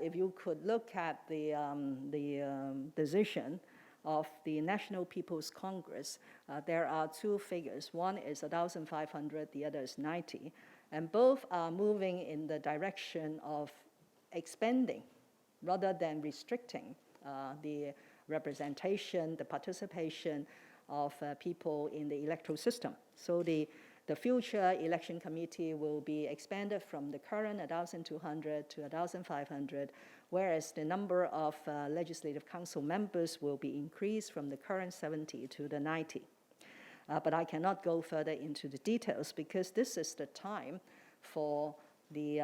If you could look at the decision of the National People's Congress, there are two figures. One is 1,500, the other is 90. And both are moving in the direction of expanding rather than restricting the representation, the participation of people in the electoral system. So the future election committee will be expanded from the current 1,200 to 1,500, whereas the number of legislative council members will be increased from the current 70 to the 90. But I cannot go further into the details because this is the time for the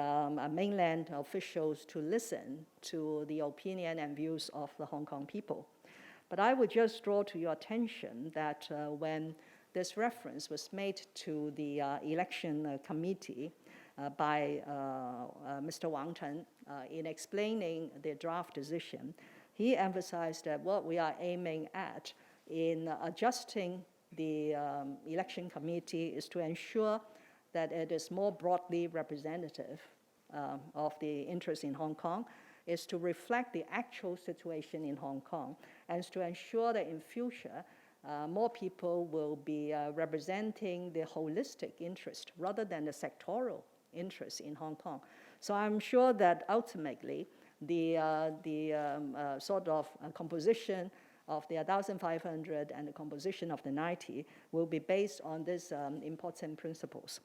mainland officials to listen to the opinion and views of the Hong Kong people. But I would just draw to your attention that when this reference was made to the election committee by Mr. Wang Chen in explaining the draft decision, he emphasized that what we are aiming at in adjusting the election committee is to ensure that it is more broadly representative of the interests in Hong Kong, is to reflect the actual situation in Hong Kong, and is to ensure that in future, more people will be representing the holistic interest rather than the sectoral interest in Hong Kong. So I'm sure that ultimately the sort of composition of the 1,500 and the composition of the 90 will be based on these important principles.